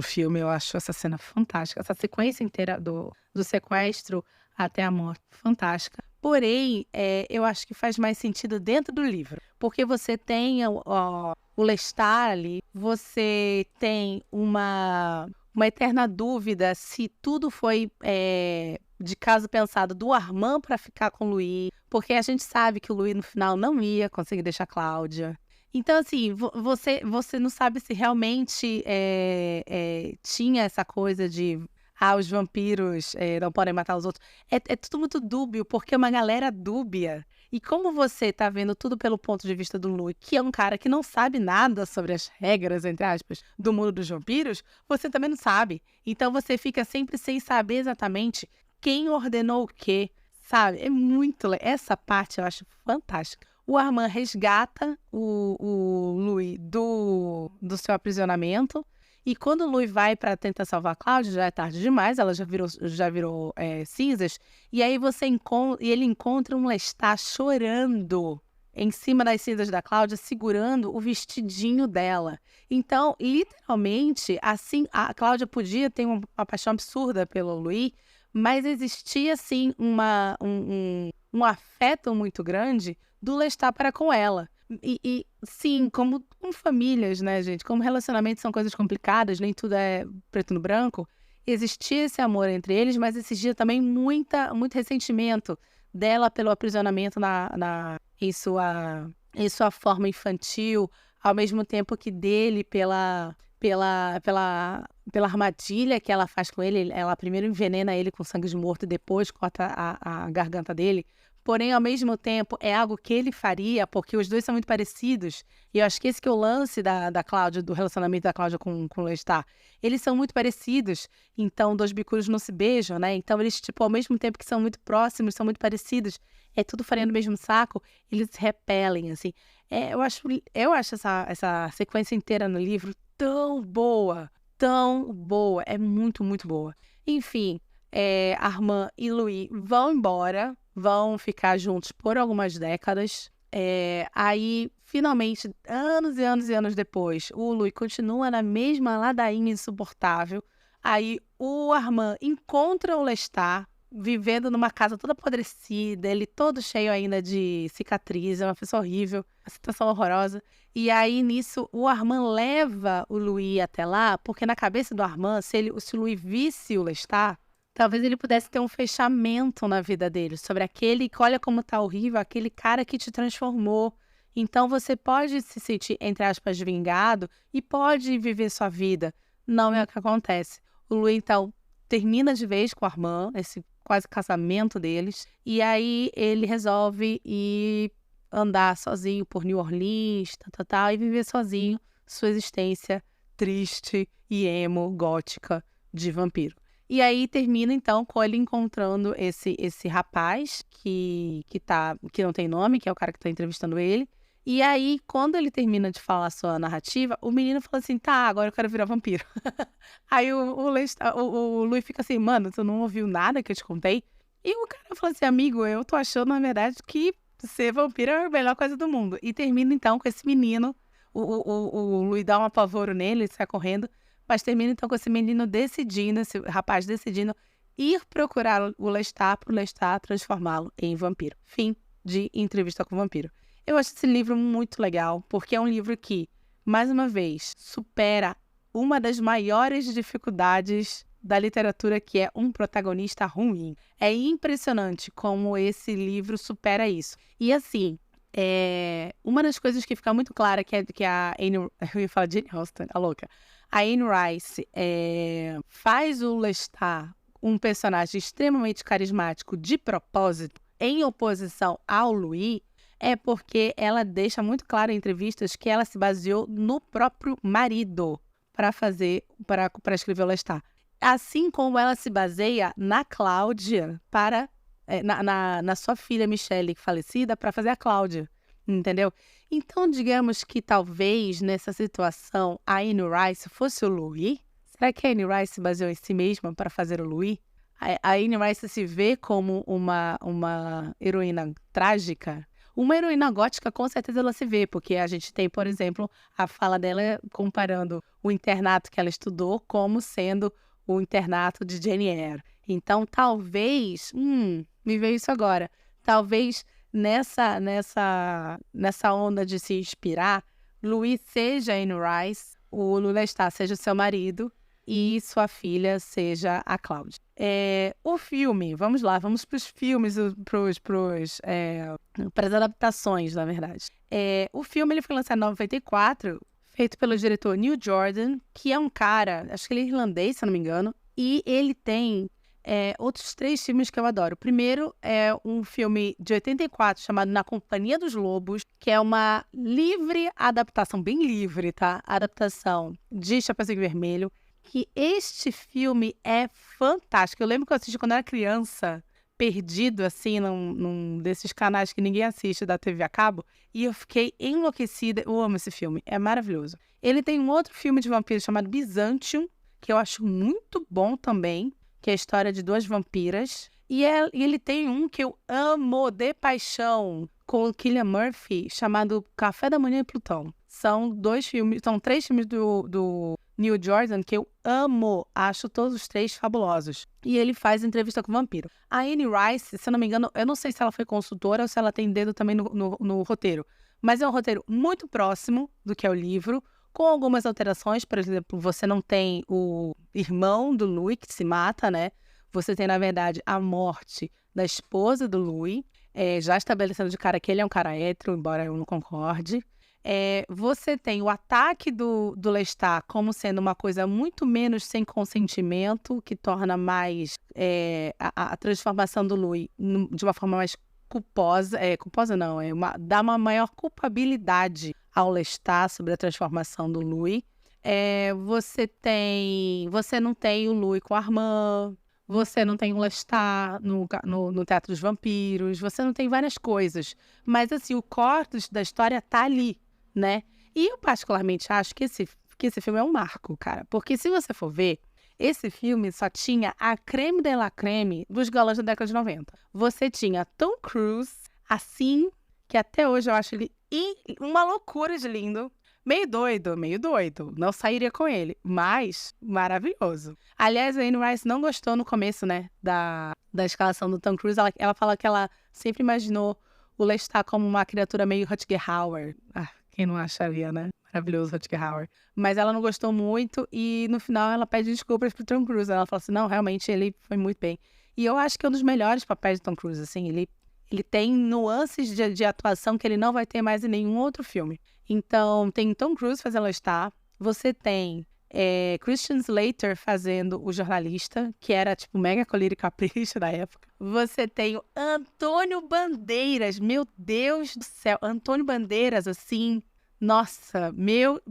filme, eu acho essa cena fantástica, essa sequência inteira do sequestro até a morte, fantástica. Porém, eu acho que faz mais sentido dentro do livro, porque você tem o Lestat ali, você tem uma eterna dúvida se tudo foi de caso pensado do Armand para ficar com o Louis, porque a gente sabe que o Louis no final não ia conseguir deixar a Cláudia. Então, assim, você não sabe se realmente tinha essa coisa de os vampiros não podem matar os outros. É tudo muito dúbio, porque é uma galera dúbia. E como você tá vendo tudo pelo ponto de vista do Louis, que é um cara que não sabe nada sobre as regras, entre aspas, do mundo dos vampiros, você também não sabe. Então você fica sempre sem saber exatamente quem ordenou o quê, sabe? É muito... Essa parte eu acho fantástica. O Armand resgata o Louis do seu aprisionamento. E quando o Louis vai para tentar salvar a Cláudia, já é tarde demais, ela já virou cinzas. E aí ele encontra um Lestat chorando em cima das cinzas da Cláudia, segurando o vestidinho dela. Então, literalmente, assim, a Cláudia podia ter uma paixão absurda pelo Louis, mas existia, assim, um afeto muito grande do Lestat para com ela. E sim, como famílias, né, gente? Como relacionamentos são coisas complicadas, nem tudo é preto no branco. Existia esse amor entre eles, mas existia também muito ressentimento dela pelo aprisionamento em sua forma infantil, ao mesmo tempo que dele pela armadilha que ela faz com ele. Ela primeiro envenena ele com sangue de morto e depois corta a garganta dele. Porém, ao mesmo tempo, é algo que ele faria, porque os dois são muito parecidos. E eu acho que esse que é o lance da Cláudia, do relacionamento da Cláudia com o Lestat. Eles são muito parecidos, então dois bicudos não se beijam, né? Então eles, tipo, ao mesmo tempo que são muito próximos, são muito parecidos, é tudo farinha no mesmo saco, eles se repelem, assim. Eu acho essa sequência inteira no livro tão boa, é muito, muito boa. Enfim, Armand e Louis vão embora, vão ficar juntos por algumas décadas. Aí, finalmente, anos e anos e anos depois, o Louis continua na mesma ladainha insuportável. Aí o Armand encontra o Lestat vivendo numa casa toda apodrecida, ele todo cheio ainda de cicatriz, é uma pessoa horrível, uma situação horrorosa. E aí, nisso, o Armand leva o Louis até lá, porque na cabeça do Armand, se o Louis visse o Lestat, talvez ele pudesse ter um fechamento na vida dele, sobre aquele, olha como tá horrível, aquele cara que te transformou. Então você pode se sentir, entre aspas, vingado e pode viver sua vida. Não é o que acontece. O Louis, então, termina de vez com o Armand, esse quase casamento deles, e aí ele resolve ir andar sozinho por New Orleans, tal, e viver sozinho sua existência triste e emo, gótica de vampiro. E aí termina, então, com ele encontrando esse rapaz que não tem nome, que é o cara que tá entrevistando ele. E aí, quando ele termina de falar a sua narrativa, o menino fala assim, tá, agora eu quero virar vampiro. Aí o Louis fica assim, mano, tu não ouviu nada que eu te contei? E o cara fala assim, amigo, eu tô achando, na verdade, que ser vampiro é a melhor coisa do mundo. E termina, então, com esse menino, o Louis dá um apavoro nele, ele sai correndo, mas termina, então, com esse menino decidindo, esse rapaz decidindo ir procurar o Lestat pro Lestat transformá-lo em vampiro. Fim de Entrevista com o Vampiro. Eu acho esse livro muito legal, porque é um livro que, mais uma vez, supera uma das maiores dificuldades da literatura, que é um protagonista ruim. É impressionante como esse livro supera isso. E assim, uma das coisas que fica muito clara que a Anne... Eu ia falar Jane Austen, a louca. A Anne Rice faz o Lestat um personagem extremamente carismático de propósito, em oposição ao Louis, é porque ela deixa muito claro em entrevistas que ela se baseou no próprio marido para escrever o Lestat. Assim como ela se baseia na Cláudia na sua filha Michelle, falecida, para fazer a Cláudia, entendeu? Então, digamos que talvez nessa situação a Anne Rice fosse o Louis. Será que a Anne Rice se baseou em si mesma para fazer o Louis? A Anne Rice se vê como uma heroína trágica? Uma heroína gótica, com certeza ela se vê, porque a gente tem, por exemplo, a fala dela comparando o internato que ela estudou como sendo o internato de Jane Eyre. Então, talvez, me veio isso agora, talvez nessa onda de se inspirar, Louis seja Anne Rice, o Lestat seja seu marido e sua filha seja a Cláudia. O filme, vamos lá, vamos para os filmes, para as adaptações, na verdade. O filme ele foi lançado em 94, feito pelo diretor Neil Jordan, que é um cara, acho que ele é irlandês, se eu não me engano, e ele tem outros 3 filmes que eu adoro. O primeiro é um filme de 84 chamado Na Companhia dos Lobos, que é uma livre adaptação, bem livre, tá? Adaptação de Chapeuzinho Vermelho, que este filme é fantástico. Eu lembro que eu assisti quando eu era criança, perdido, assim, num desses canais que ninguém assiste da TV a cabo, e eu fiquei enlouquecida. Eu amo esse filme, é maravilhoso. Ele tem um outro filme de vampiro chamado Byzantium, que eu acho muito bom também, que é a história de 2 vampiras. E ele tem um que eu amo de paixão, com o Cillian Murphy, chamado Café da Manhã e Plutão. São 3 filmes do Neil Jordan que eu amo, acho todos os 3 fabulosos. E ele faz Entrevista com o Vampiro. A Anne Rice, se eu não me engano, eu não sei se ela foi consultora ou se ela tem dedo também no roteiro, mas é um roteiro muito próximo do que é o livro, com algumas alterações. Por exemplo, você não tem o irmão do Louis que se mata, né? Você tem, na verdade, a morte da esposa do Louis, já estabelecendo de cara que ele é um cara hétero, embora eu não concorde. Você tem o ataque do Lestat como sendo uma coisa muito menos sem consentimento, que torna mais a transformação do Louis de uma forma mais culposa. Culposa não, dá uma maior culpabilidade ao Lestat sobre a transformação do Louis. Você não tem o Louis com a Armand, você não tem o Lestat no Teatro dos Vampiros, você não tem várias coisas. Mas, assim, o corte da história tá ali, né? E eu particularmente acho que esse filme é um marco, cara. Porque se você for ver, esse filme só tinha a creme de la creme dos galãs da década de 90. Você tinha Tom Cruise, assim, que até hoje eu acho ele uma loucura de lindo. Meio doido. Não sairia com ele, mas maravilhoso. Aliás, a Anne Rice não gostou no começo, né, da escalação do Tom Cruise. Ela fala que ela sempre imaginou o Lestat como uma criatura meio Rutger Hauer. Quem não acharia, né? Maravilhoso Rutger Hauer. Mas ela não gostou muito e no final ela pede desculpas pro Tom Cruise. Ela fala assim, não, realmente ele foi muito bem. E eu acho que é um dos melhores papéis do Tom Cruise, assim. Ele tem nuances de atuação que ele não vai ter mais em nenhum outro filme. Então, tem Tom Cruise fazendo Lestat. Você tem Christian Slater fazendo o jornalista, que era tipo mega colírio e capricho da época. Você tem o Antônio Bandeiras. Meu Deus do céu. Antônio Bandeiras, assim, nossa, meu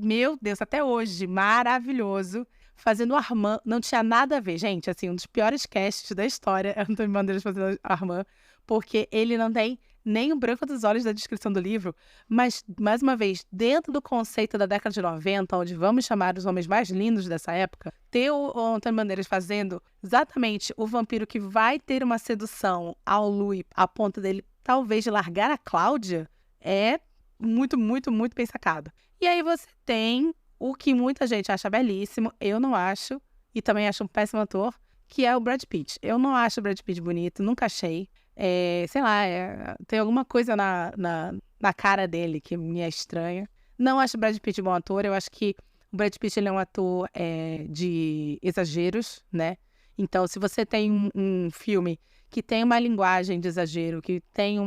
Deus, até hoje, maravilhoso. fazendo Armand. Não tinha nada a ver, gente. Assim, um dos piores casts da história é Antônio Bandeiras fazendo Armand, porque ele não tem nem o branco dos olhos da descrição do livro, mas, mais uma vez, dentro do conceito da década de 90, onde vamos chamar os homens mais lindos dessa época, ter o Antônio Bandeiras fazendo exatamente o vampiro que vai ter uma sedução ao Louis, a ponto dele talvez de largar a Cláudia, é muito, muito, muito bem sacado. E aí você tem o que muita gente acha belíssimo, eu não acho, e também acho um péssimo ator, que é o Brad Pitt. Eu não acho o Brad Pitt bonito, nunca achei. Sei lá, tem alguma coisa na cara dele que me é estranha. Não acho o Brad Pitt bom ator, eu acho que o Brad Pitt ele é um ator de exageros, né? Então, se você tem um filme que tem uma linguagem de exagero, que tem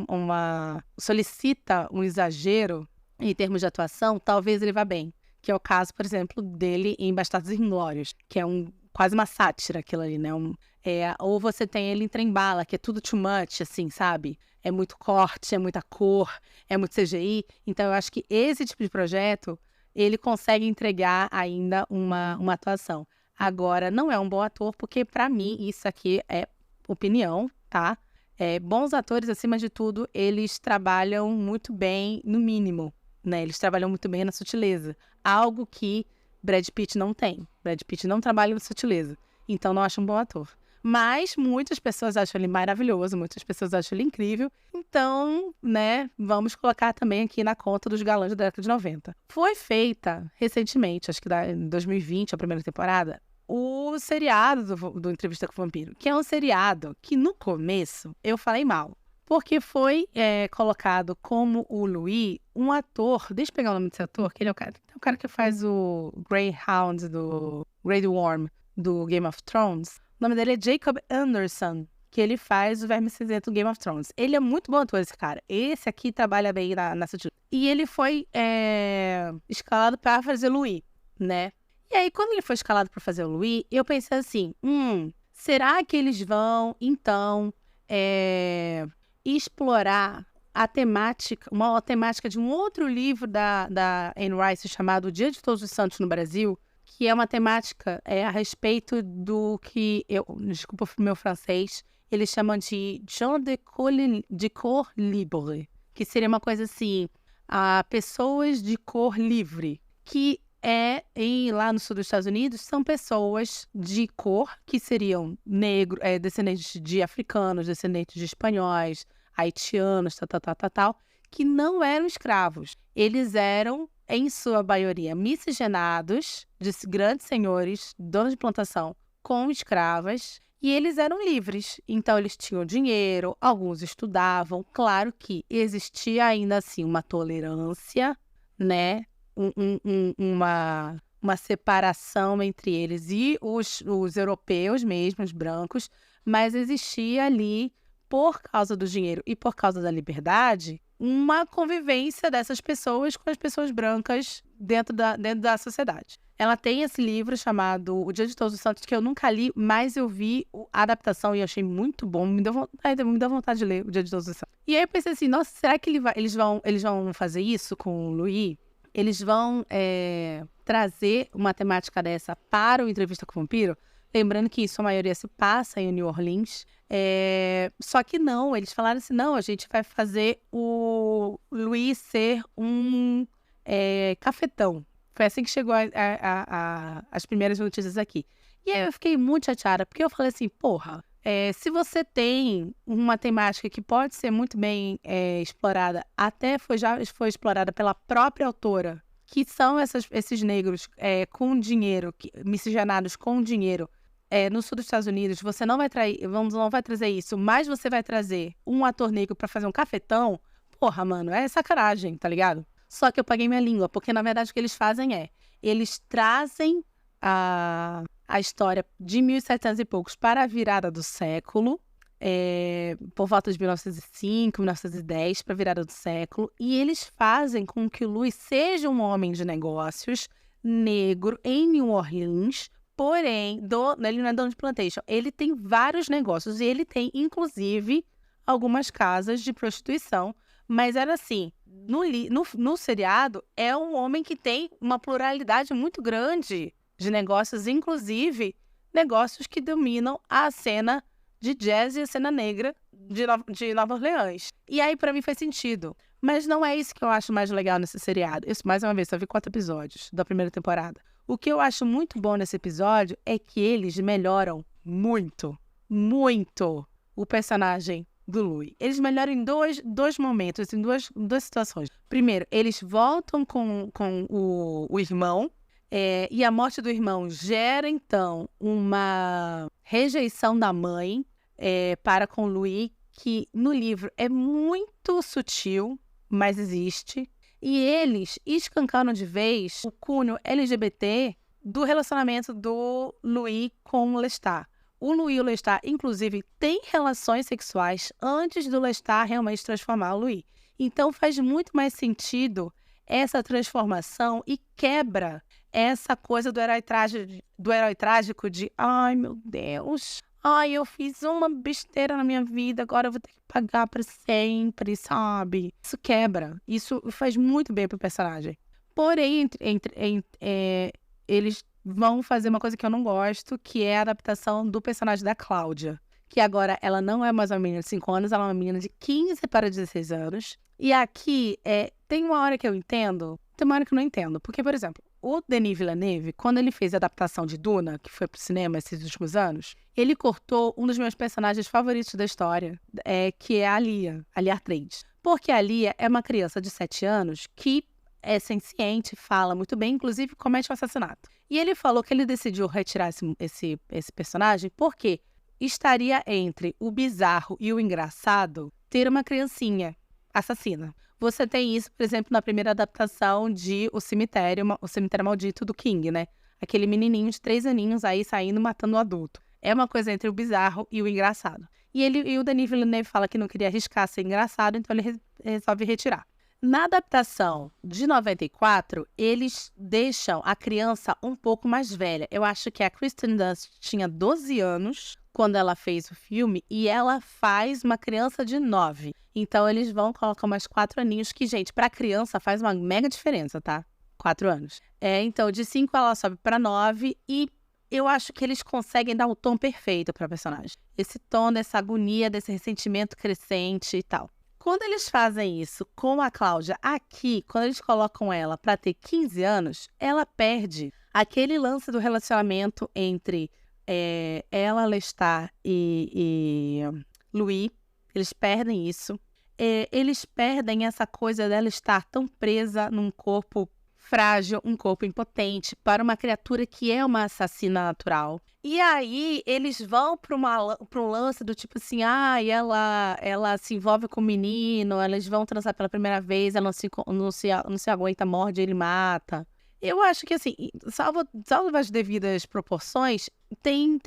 solicita um exagero em termos de atuação, talvez ele vá bem. Que é o caso, por exemplo, dele em Bastardos Inglórios, que é quase uma sátira aquilo ali, né? Ou você tem ele em Trem-Bala, que é tudo too much, assim, sabe? É muito corte, é muita cor, é muito CGI. Então, eu acho que esse tipo de projeto, ele consegue entregar ainda uma atuação. Agora, não é um bom ator, porque, pra mim, isso aqui é opinião, tá? Bons atores, acima de tudo, eles trabalham muito bem no mínimo, né? Eles trabalham muito bem na sutileza. Algo que Brad Pitt não tem. Brad Pitt não trabalha na sutileza. Então, não acho um bom ator. Mas muitas pessoas acham ele maravilhoso, muitas pessoas acham ele incrível. Então, né, vamos colocar também aqui na conta dos galãs da década de 90. Foi feita recentemente, acho que em 2020, a primeira temporada, o seriado do Entrevista com o Vampiro, que é um seriado que no começo eu falei mal. Porque foi colocado como o Louis, um ator, deixa eu pegar o nome desse ator, que ele é o cara que faz o Greyhound do Grey Worm do Game of Thrones. O nome dele é Jacob Anderson, que ele faz o Verme Cinzento do Game of Thrones. Ele é muito bom ator, esse cara. Esse aqui trabalha bem na sutileza. E ele foi escalado para fazer o Louis, né? E aí, quando ele foi escalado para fazer o Louis, eu pensei assim, será que eles vão, então, explorar uma temática de um outro livro da Anne Rice chamado O Dia de Todos os Santos no Brasil, que é uma temática a respeito do que desculpa o meu francês, eles chamam de Jean de cor libre, que seria uma coisa assim, pessoas de cor livre, que lá no sul dos Estados Unidos, são pessoas de cor que seriam descendentes de africanos, descendentes de espanhóis, haitianos, tal, que não eram escravos. Eles eram, em sua maioria, miscigenados de grandes senhores, donos de plantação, com escravas, e eles eram livres. Então, eles tinham dinheiro, alguns estudavam. Claro que existia ainda assim uma tolerância, né? Uma separação entre eles e os europeus mesmo, os brancos, mas existia ali, por causa do dinheiro e por causa da liberdade, uma convivência dessas pessoas com as pessoas brancas dentro da sociedade. Ela tem esse livro chamado O Dia de Todos os Santos, que eu nunca li, mas eu vi a adaptação e achei muito bom. Me deu vontade de ler O Dia de Todos os Santos. E aí eu pensei assim, nossa, será que eles vão fazer isso com o Louis? Eles vão trazer uma temática dessa para o Entrevista com o Vampiro? Lembrando que isso, a maioria se passa em New Orleans. Só que não, eles falaram assim, não, a gente vai fazer o Louis ser um cafetão. Foi assim que chegou as primeiras notícias aqui. E aí eu fiquei muito chateada, porque eu falei assim, porra, se você tem uma temática que pode ser muito bem explorada, até já foi explorada pela própria autora, que são esses negros com dinheiro, miscigenados com dinheiro, no sul dos Estados Unidos, você não vai trazer isso, mas você vai trazer um ator negro pra fazer um cafetão, porra, mano, é sacanagem, tá ligado? Só que eu paguei minha língua, porque na verdade o que eles fazem eles trazem a história de 1700 e poucos para a virada do século, por volta de 1905, 1910, para a virada do século, e eles fazem com que o Louis seja um homem de negócios negro em New Orleans, porém, ele não é dono de plantation, ele tem vários negócios e ele tem, inclusive, algumas casas de prostituição, mas era assim, no seriado, é um homem que tem uma pluralidade muito grande de negócios, inclusive negócios que dominam a cena de jazz e a cena negra de Nova Orleans. E aí, pra mim, faz sentido. Mas não é isso que eu acho mais legal nesse seriado. Isso, mais uma vez, só vi 4 episódios da primeira temporada. O que eu acho muito bom nesse episódio é que eles melhoram muito, muito o personagem do Louis. Eles melhoram em dois momentos, em duas situações. Primeiro, eles voltam com o irmão, e a morte do irmão gera, então, uma rejeição da mãe para com o Louis, que no livro é muito sutil, mas existe. E eles escancaram de vez o cunho LGBT do relacionamento do Louis com o Lestat. O Louis e o Lestat, inclusive, têm relações sexuais antes do Lestat realmente transformar o Louis. Então faz muito mais sentido essa transformação e quebra essa coisa do herói trágico de ai, meu Deus, ai, eu fiz uma besteira na minha vida, agora eu vou ter que pagar para sempre, sabe? Isso quebra, isso faz muito bem pro personagem. Porém, eles vão fazer uma coisa que eu não gosto, que é a adaptação do personagem da Cláudia. Que agora ela não é mais uma menina de 5 anos, ela é uma menina de 15 para 16 anos. E aqui, tem uma hora que eu entendo, tem uma hora que eu não entendo. Porque, por exemplo, o Denis Villeneuve, quando ele fez a adaptação de Duna, que foi pro cinema esses últimos anos, ele cortou um dos meus personagens favoritos da história, que é a Lia Atreides. Porque a Lia é uma criança de 7 anos que é senciente, fala muito bem, inclusive comete um assassinato. E ele falou que ele decidiu retirar esse personagem porque estaria entre o bizarro e o engraçado ter uma criancinha assassina. Você tem isso, por exemplo, na primeira adaptação de O Cemitério Maldito do King, né? Aquele menininho de 3 aninhos aí saindo matando o adulto. É uma coisa entre o bizarro e o engraçado. E o Denis Villeneuve fala que não queria arriscar ser engraçado, então ele resolve retirar. Na adaptação de 94, eles deixam a criança um pouco mais velha. Eu acho que a Kristen Dunst tinha 12 anos quando ela fez o filme e ela faz uma criança de 9. Então, eles vão colocar mais 4 aninhos, que, gente, pra criança faz uma mega diferença, tá? 4 anos. Então, de 5 ela sobe pra 9 e eu acho que eles conseguem dar o tom perfeito pra personagem. Esse tom dessa agonia, desse ressentimento crescente e tal. Quando eles fazem isso com a Cláudia aqui, quando eles colocam ela para ter 15 anos, ela perde aquele lance do relacionamento entre ela, Lestat e Louis. Eles perdem isso. Eles perdem essa coisa dela estar tão presa num corpo frágil, um corpo impotente, para uma criatura que é uma assassina natural. E aí, eles vão para um lance do tipo assim, ela se envolve com o menino, eles vão transar pela primeira vez, ela não se aguenta, morde, ele mata. Eu acho que, assim, salvo as devidas proporções, tem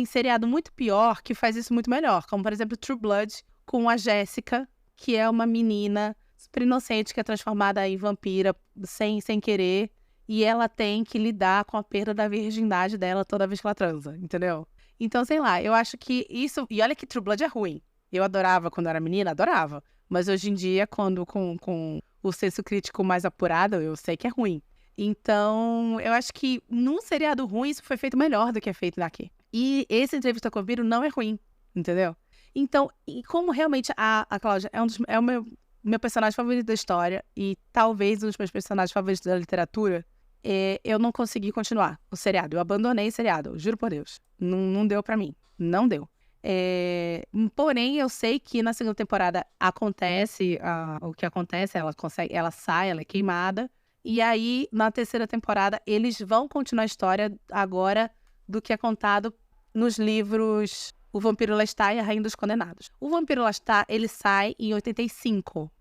seriado muito pior que faz isso muito melhor, como, por exemplo, True Blood, com a Jéssica, que é uma menina super inocente, que é transformada em vampira sem querer, e ela tem que lidar com a perda da virgindade dela toda vez que ela transa, entendeu? Então, sei lá, eu acho que isso... E olha que True Blood é ruim. Eu adorava quando era menina, adorava. Mas hoje em dia, quando com o senso crítico mais apurado, eu sei que é ruim. Então, eu acho que num seriado ruim, isso foi feito melhor do que é feito daqui. E esse Entrevista com o Vampiro não é ruim, entendeu? Então, e como realmente a Cláudia é o meu personagem favorito da história e talvez um dos meus personagens favoritos da literatura, eu não consegui continuar o seriado. Eu abandonei o seriado, juro por Deus. Não deu pra mim. Não deu. Porém, eu sei que na segunda temporada acontece o que acontece, ela sai, ela é queimada. E aí, na terceira temporada, eles vão continuar a história agora do que é contado nos livros O Vampiro Lestat e a Rainha dos Condenados. O Vampiro Lestat, ele sai em 85,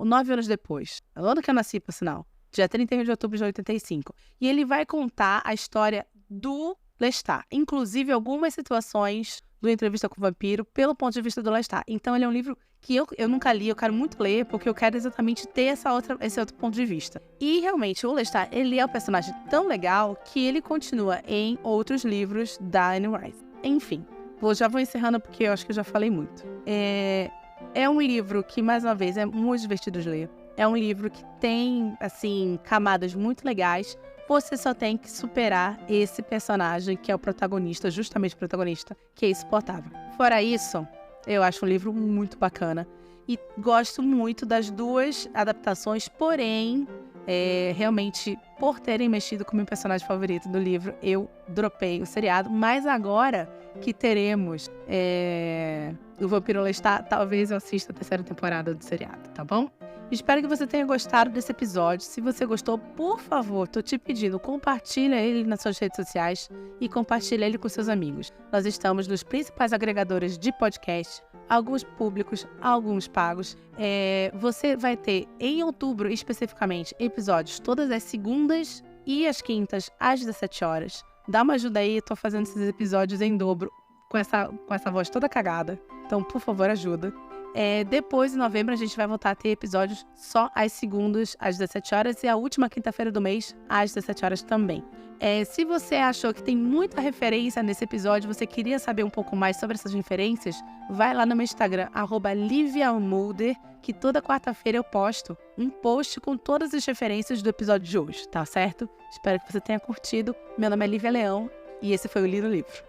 9 anos depois. É o ano que eu nasci, por sinal. Dia 31 de outubro de 85. E ele vai contar a história do Lestat. Inclusive, algumas situações do Entrevista com o Vampiro pelo ponto de vista do Lestat. Então, ele é um livro que eu nunca li, eu quero muito ler, porque eu quero exatamente ter esse outro ponto de vista. E, realmente, o Lestat, ele é um personagem tão legal que ele continua em outros livros da Anne Rice. Enfim, já vou encerrando porque eu acho que eu já falei muito. É um livro que, mais uma vez, é muito divertido de ler. É um livro que tem, assim, camadas muito legais. Você só tem que superar esse personagem, que é o protagonista, justamente o protagonista, que é insuportável. Fora isso, eu acho um livro muito bacana. E gosto muito das duas adaptações, porém, realmente, por terem mexido com o meu personagem favorito do livro, eu dropei o seriado. Mas agora que teremos o Vampiro Lestat, talvez eu assista a terceira temporada do seriado, tá bom? Espero que você tenha gostado desse episódio. Se você gostou, por favor, tô te pedindo, compartilha ele nas suas redes sociais e compartilha ele com seus amigos. Nós estamos nos principais agregadores de podcast, alguns públicos, alguns pagos. Você vai ter, em outubro especificamente, episódios todas as segundas e as quintas, às 17 horas. Dá uma ajuda aí, tô fazendo esses episódios em dobro, com essa voz toda cagada. Então, por favor, ajuda. Depois, em novembro, a gente vai voltar a ter episódios só às segundas, às 17 horas, e a última quinta-feira do mês, às 17 horas também. Se você achou que tem muita referência nesse episódio, você queria saber um pouco mais sobre essas referências, vai lá no meu Instagram, @liviamulder, que toda quarta-feira eu posto um post com todas as referências do episódio de hoje, tá certo? Espero que você tenha curtido. Meu nome é Lívia Leão e esse foi o Li no Livro.